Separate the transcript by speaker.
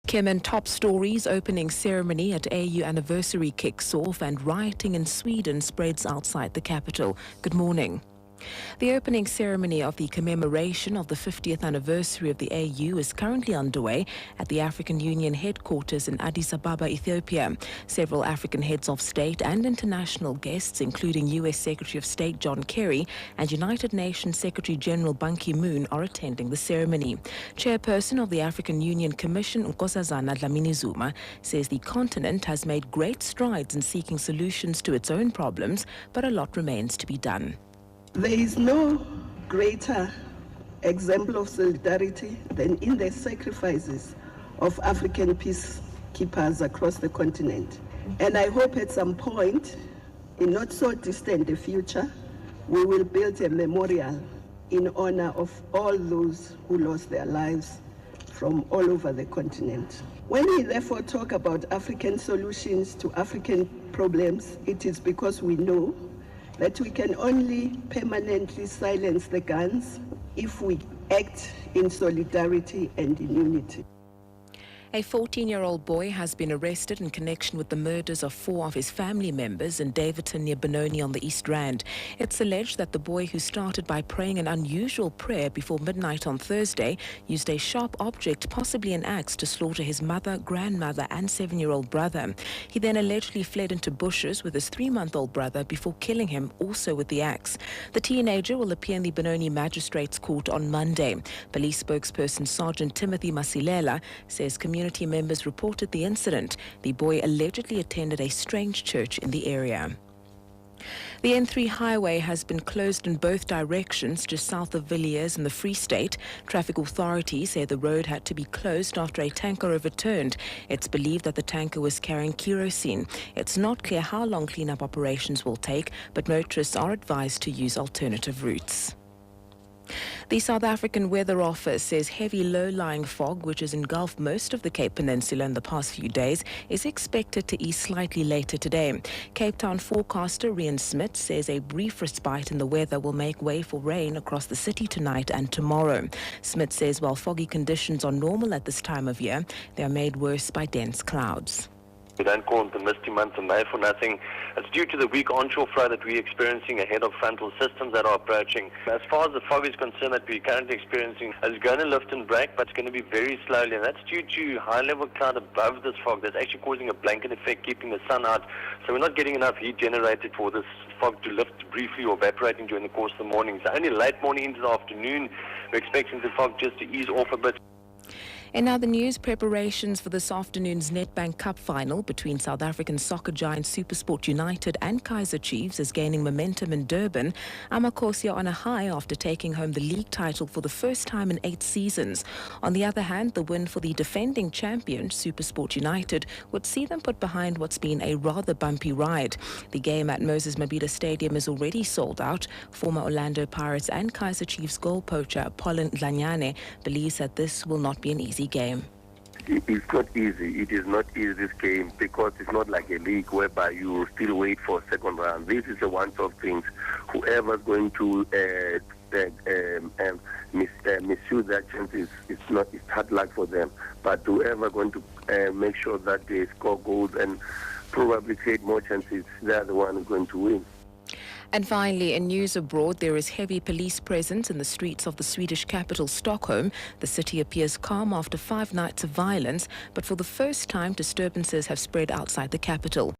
Speaker 1: Kim, and top stories: opening ceremony at AU anniversary kicks off and rioting in Sweden spreads outside the capital. Good morning. The opening ceremony of the commemoration of the 50th anniversary of the AU is currently underway at the African Union headquarters in Addis Ababa, Ethiopia. Several African heads of state and international guests, including U.S. Secretary of State John Kerry and United Nations Secretary General Ban Ki-moon, are attending the ceremony. Chairperson of the African Union Commission, Nkosazana Dlamini-Zuma, says the continent has made great strides in seeking solutions to its own problems, but a lot remains to be done.
Speaker 2: There is no greater example of solidarity than in the sacrifices of African peacekeepers across the continent. And I hope at some point, in not so distant a future, we will build a memorial in honor of all those who lost their lives from all over the continent. When we therefore talk about African solutions to African problems, it is because we know that we can only permanently silence the guns if we act in solidarity and in unity.
Speaker 1: A 14-year-old boy has been arrested in connection with the murders of 4 of his family members in Davidton near Benoni on the East Rand. It's alleged that the boy, who started by praying an unusual prayer before midnight on Thursday, used a sharp object, possibly an axe, to slaughter his mother, grandmother and 7-year-old brother. He then allegedly fled into bushes with his 3-month-old brother before killing him, also with the axe. The teenager will appear in the Benoni Magistrates Court on Monday. Police spokesperson Sergeant Timothy Masilela says community members reported the incident. The boy allegedly attended a strange church in the area. The N3 highway has been closed in both directions just south of Villiers in the Free State. Traffic authorities say the road had to be closed after a tanker overturned. It's believed that the tanker was carrying kerosene. It's not clear how long cleanup operations will take, but motorists are advised to use alternative routes. The South African Weather Office says heavy low-lying fog, which has engulfed most of the Cape Peninsula in the past few days, is expected to ease slightly later today. Cape Town forecaster Rian Smith says a brief respite in the weather will make way for rain across the city tonight and tomorrow. Smith says while foggy conditions are normal at this time of year, they are made worse by dense clouds.
Speaker 3: We don't call it the misty month of May for nothing. It's due to the weak onshore flow that we're experiencing ahead of frontal systems that are approaching. As far as the fog is concerned that we're currently experiencing, it's going to lift and break, but it's going to be very slowly, and that's due to high-level cloud above this fog that's actually causing a blanket effect, keeping the sun out. So we're not getting enough heat generated for this fog to lift briefly or evaporating during the course of the morning. So only late morning into the afternoon, we're expecting the fog just to ease off a bit.
Speaker 1: In other news, preparations for this afternoon's Nedbank Cup final between South African soccer giants SuperSport United and Kaizer Chiefs is gaining momentum in Durban. Amakhosi are on a high after taking home the league title for the first time in 8 seasons. On the other hand, the win for the defending champion SuperSport United would see them put behind what's been a rather bumpy ride. The game at Moses Mabhida Stadium is already sold out. Former Orlando Pirates and Kaizer Chiefs goal poacher Paulin Dlanyane believes that this will not be an easy game.
Speaker 4: It's not easy. It is not easy, this game, because it's not like a league whereby you still wait for a second round. This is a one-off thing. Whoever's going to misuse that chance it's hard luck for them. But whoever going to make sure that they score goals and probably create more chances, they're the one who's going to win.
Speaker 1: And finally, in news abroad, there is heavy police presence in the streets of the Swedish capital, Stockholm. The city appears calm after 5 nights of violence, but for the first time, disturbances have spread outside the capital.